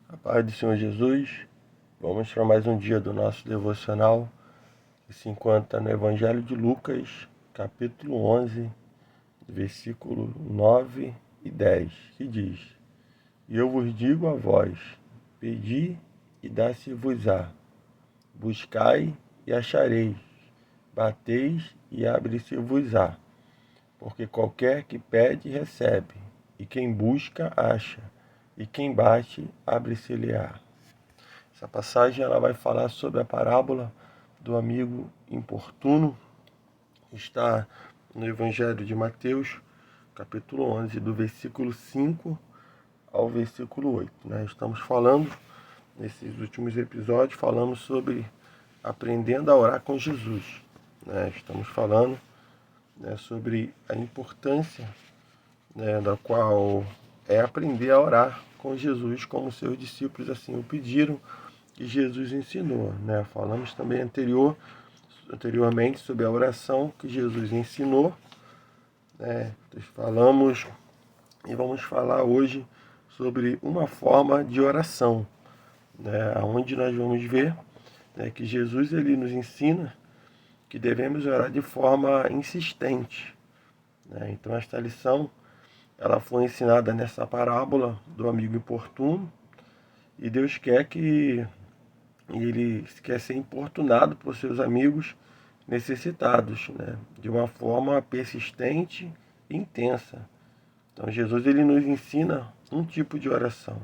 A paz do Senhor Jesus, vamos para mais um dia do nosso devocional, que se encontra no Evangelho de Lucas, capítulo 11, versículo 9 e 10, que diz: E eu vos digo a vós, pedi e dá-se-vos-á, buscai e achareis, bateis e abre-se-vos-á, porque qualquer que pede recebe, e quem busca acha, e quem bate abre-se-lhe-á. Essa passagem ela vai falar sobre a parábola do amigo importuno. Está no Evangelho de Mateus, capítulo 11, do versículo 5 ao versículo 8. Estamos falando, nesses últimos episódios, falamos sobre aprendendo a orar com Jesus. Estamos falando sobre a importância da qual é aprender a orar com Jesus, como seus discípulos assim o pediram, que Jesus ensinou. Falamos também anteriormente sobre a oração que Jesus ensinou. Falamos e vamos falar hoje sobre uma forma de oração, onde nós vamos ver que Jesus ele nos ensina que devemos orar de forma insistente. Então esta lição ela foi ensinada nessa parábola do amigo importuno, e Deus quer que ele quer ser importunado por seus amigos necessitados, de uma forma persistente e intensa. Então Jesus ele nos ensina um tipo de oração.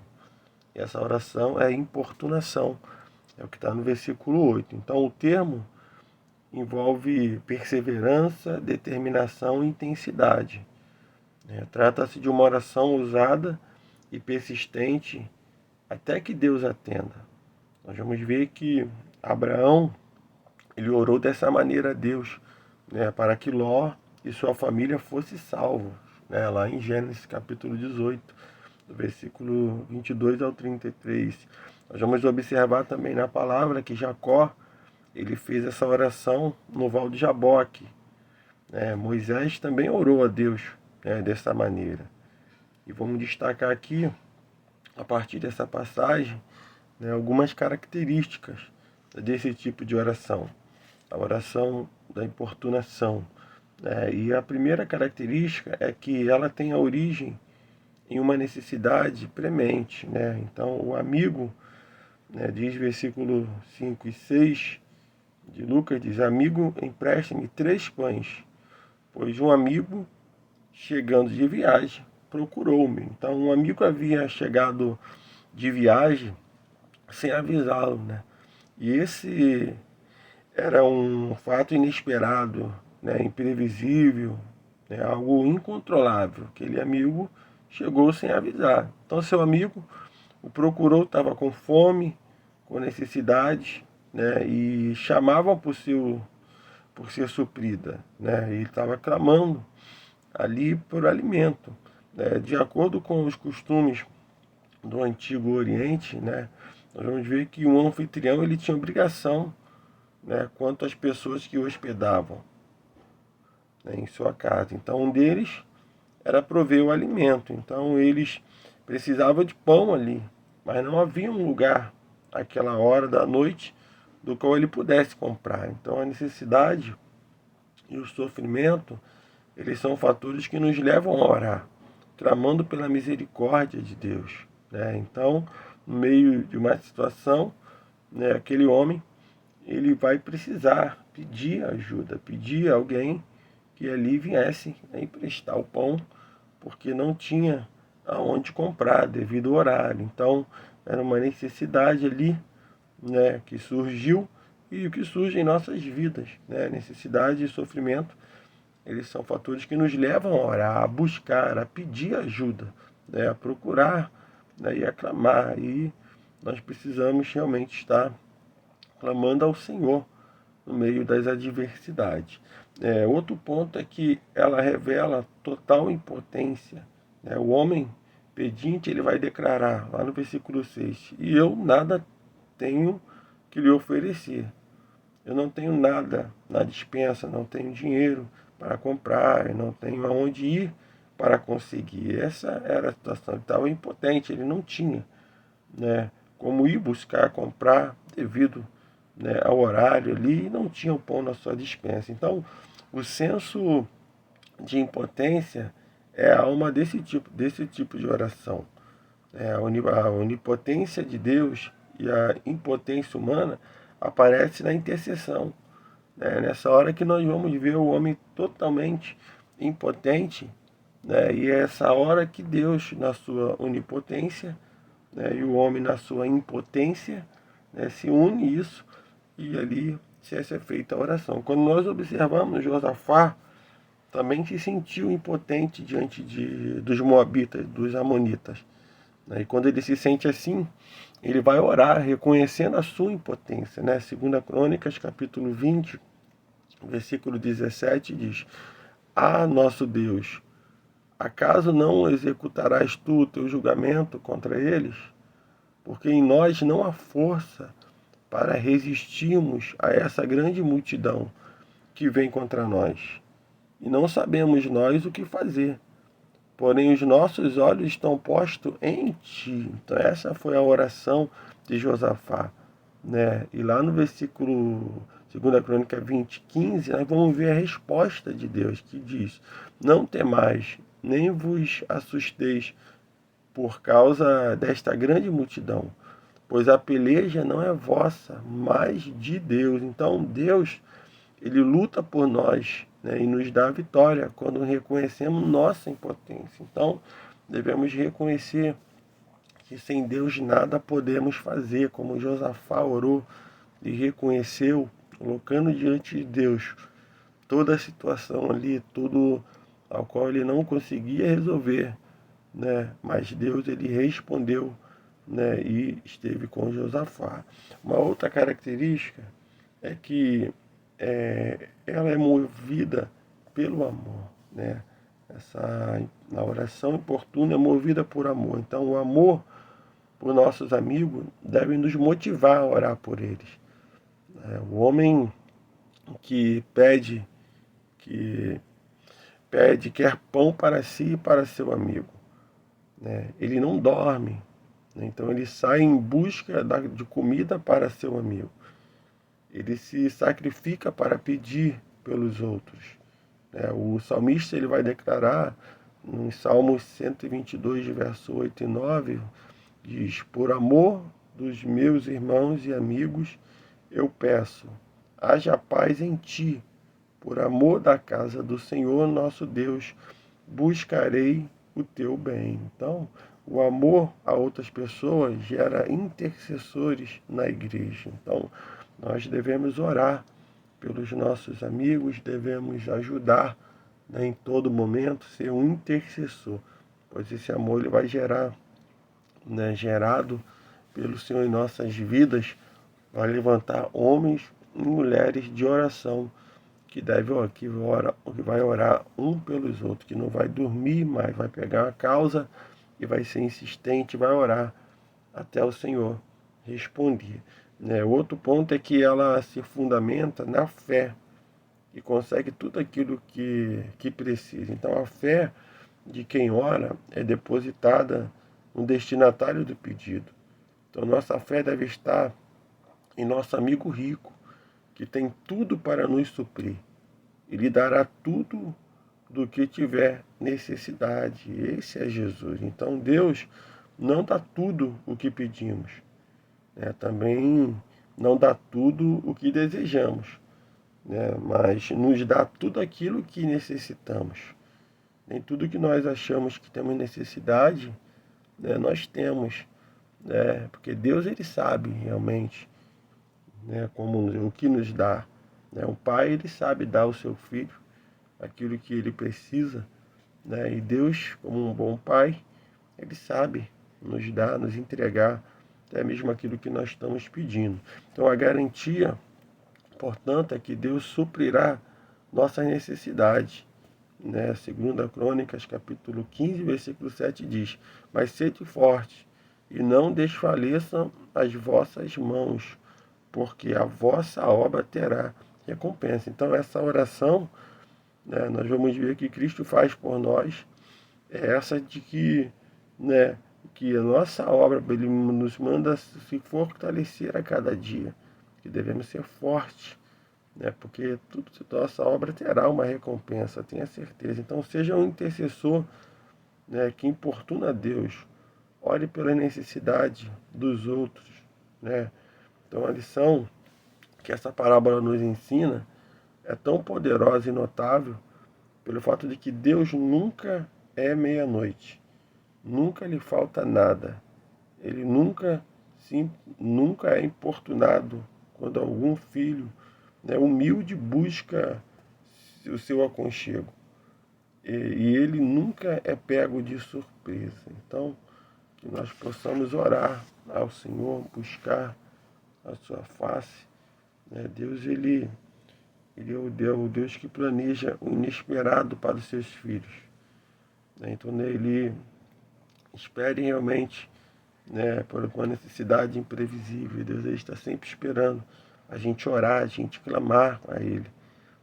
E essa oração é importunação, é o que está no versículo 8. Então o termo envolve perseverança, determinação e intensidade. Trata-se de uma oração usada e persistente até que Deus atenda. Nós vamos ver que Abraão ele orou dessa maneira a Deus, para que Ló e sua família fossem salvos, lá em Gênesis capítulo 18, do versículo 22 ao 33. Nós vamos observar também na palavra que Jacó ele fez essa oração no Val de Jaboque. Moisés também orou a Deus dessa maneira. E vamos destacar aqui, a partir dessa passagem, algumas características desse tipo de oração, a oração da importunação. E a primeira característica é que ela tem a origem em uma necessidade premente. Então, o amigo, diz versículo 5 e 6 de Lucas, diz: Amigo, empreste-me 3 pães, pois um amigo, chegando de viagem, procurou-me. Então, um amigo havia chegado de viagem sem avisá-lo, E esse era um fato inesperado, imprevisível, algo incontrolável. Aquele amigo chegou sem avisar. Então seu amigo o procurou, estava com fome, com necessidade, e chamava por ser suprida. Ele estava clamando ali por alimento. De acordo com os costumes do Antigo Oriente, nós vamos ver que um anfitrião ele tinha obrigação, quanto às pessoas que o hospedavam, em sua casa. Então, um deles era prover o alimento. Então, eles precisavam de pão ali, mas não havia um lugar, àquela hora da noite, do qual ele pudesse comprar. Então, a necessidade e o sofrimento, eles são fatores que nos levam a orar, clamando pela misericórdia de Deus. Então, no meio de uma situação, aquele homem ele vai precisar pedir ajuda, pedir a alguém que ali viesse emprestar o pão, porque não tinha aonde comprar devido ao horário. Então, era uma necessidade ali, que surgiu e o que surge em nossas vidas. Necessidade e sofrimento, eles são fatores que nos levam a orar, a buscar, a pedir ajuda, a procurar, e a clamar. E nós precisamos realmente estar clamando ao Senhor no meio das adversidades. Outro ponto é que ela revela total impotência. O homem pedinte ele vai declarar lá no versículo 6: E eu nada tenho que lhe oferecer. Eu não tenho nada na despensa, não tenho dinheiro para comprar, eu não tenho aonde ir para conseguir. Essa era a situação. Ele estava impotente, ele não tinha. né, como ir buscar, comprar, devido, né, ao horário ali, e não tinham pão na sua despensa. Então, o senso de impotência é a alma desse tipo de oração. A onipotência de Deus e a impotência humana aparece na intercessão. Nessa hora que nós vamos ver o homem totalmente impotente, né? E é essa hora que Deus, na sua onipotência, né, e o homem na sua impotência, né, se une isso e ali se é feita a oração. Quando nós observamos Josafá, também se sentiu impotente diante dos moabitas, dos amonitas. E quando ele se sente assim, ele vai orar, reconhecendo a sua impotência. 2 Crônicas, capítulo 20, versículo 17, diz: Ah, nosso Deus, acaso não executarás tu o teu julgamento contra eles? Porque em nós não há força para resistirmos a essa grande multidão que vem contra nós. E não sabemos nós o que fazer. Porém, os nossos olhos estão postos em ti. Então, essa foi a oração de Josafá. E lá no versículo 2 Crônica 20:15, nós vamos ver a resposta de Deus, que diz: Não temais, nem vos assusteis por causa desta grande multidão, pois a peleja não é vossa, mas de Deus. Então, Deus, ele luta por nós, e nos dá a vitória quando reconhecemos nossa impotência. Então, devemos reconhecer que sem Deus nada podemos fazer, como Josafá orou e reconheceu, colocando diante de Deus toda a situação ali, tudo ao qual ele não conseguia resolver, mas Deus, ele respondeu, e esteve com Josafá. Uma outra característica é que ela é movida pelo amor, a oração importuna é movida por amor. Então, o amor por nossos amigos deve nos motivar a orar por eles. O homem que que quer pão para si e para seu amigo, ele não dorme, então ele sai em busca de comida para seu amigo. Ele se sacrifica para pedir pelos outros. O salmista, ele vai declarar em Salmos 122, verso 8 e 9, diz: Por amor dos meus irmãos e amigos, eu peço, haja paz em ti. Por amor da casa do Senhor nosso Deus, buscarei o teu bem. Então, o amor a outras pessoas gera intercessores na igreja. Então, nós devemos orar pelos nossos amigos, devemos ajudar, em todo momento, ser um intercessor, pois esse amor ele vai gerar, gerado pelo Senhor em nossas vidas, vai levantar homens e mulheres de oração que vai orar um pelos outros, que não vai dormir mais, vai pegar uma causa e vai ser insistente, vai orar até o Senhor responder. Outro ponto é que ela se fundamenta na fé e consegue tudo aquilo que precisa. Então, a fé de quem ora é depositada no destinatário do pedido. Então, nossa fé deve estar em nosso amigo rico, que tem tudo para nos suprir. Ele dará tudo do que tiver necessidade. Esse é Jesus. Então, Deus não dá tudo o que pedimos. Também não dá tudo o que desejamos, mas nos dá tudo aquilo que necessitamos. Nem tudo que nós achamos que temos necessidade, nós temos, porque Deus, ele sabe realmente, como o que nos dá. O pai, ele sabe dar ao seu filho aquilo que ele precisa, e Deus, como um bom pai, ele sabe nos dar, nos entregar até mesmo aquilo que nós estamos pedindo. Então, a garantia, portanto, é que Deus suprirá nossas necessidades. 2 Crônicas, capítulo 15, versículo 7 diz: Mas sede fortes, e não desfaleçam as vossas mãos, porque a vossa obra terá recompensa. Então, essa oração, nós vamos ver que Cristo faz por nós, é essa de que que a nossa obra, ele nos manda se fortalecer a cada dia, que devemos ser fortes, né? Porque tudo, nossa obra terá uma recompensa, tenha certeza. Então seja um intercessor, né, que importuna a Deus, ore pela necessidade dos outros, né? Então a lição que essa parábola nos ensina é tão poderosa e notável pelo fato de que Deus nunca é meia-noite, nunca lhe falta nada. Ele nunca é importunado quando algum filho, né, humilde busca o seu aconchego. E ele nunca é pego de surpresa. Então, que nós possamos orar ao Senhor, buscar a sua face. Né? Deus, ele é o Deus que planeja o inesperado para os seus filhos. Né? Então, ele espere realmente, né, por uma necessidade imprevisível. Deus, ele está sempre esperando a gente orar, a gente clamar a Ele.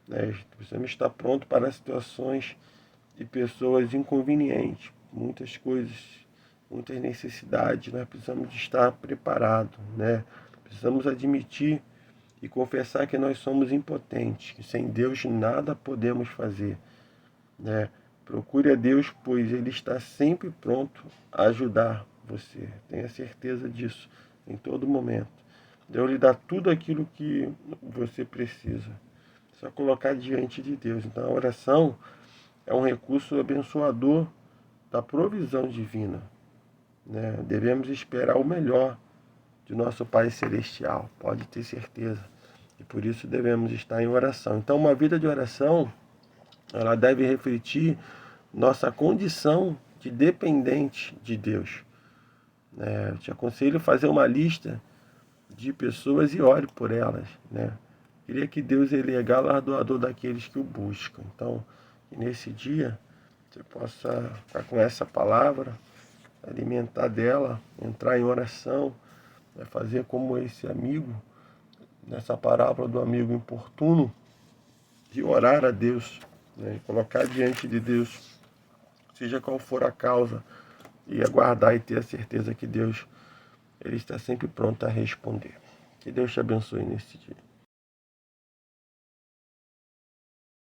Né? Precisamos estar pronto para situações e pessoas inconvenientes, muitas coisas, muitas necessidades. Nós precisamos estar preparados, né? Precisamos admitir e confessar que nós somos impotentes, que sem Deus nada podemos fazer, né? Procure a Deus, pois Ele está sempre pronto a ajudar você. Tenha certeza disso em todo momento. Deus lhe dá tudo aquilo que você precisa. Só colocar diante de Deus. Então a oração é um recurso abençoador da provisão divina, né? Devemos esperar o melhor de nosso Pai Celestial, pode ter certeza. E por isso devemos estar em oração. Então uma vida de oração, ela deve refletir nossa condição de dependente de Deus. Eu te aconselho a fazer uma lista de pessoas e ore por elas, né? Queria que Deus, ele é galardoador daqueles que o buscam. Então, que nesse dia você possa ficar com essa palavra, alimentar dela, entrar em oração, né? Fazer como esse amigo, nessa parábola do amigo importuno, de orar a Deus, né? Colocar diante de Deus, seja qual for a causa, e aguardar e ter a certeza que Deus, ele está sempre pronto a responder. Que Deus te abençoe nesse dia.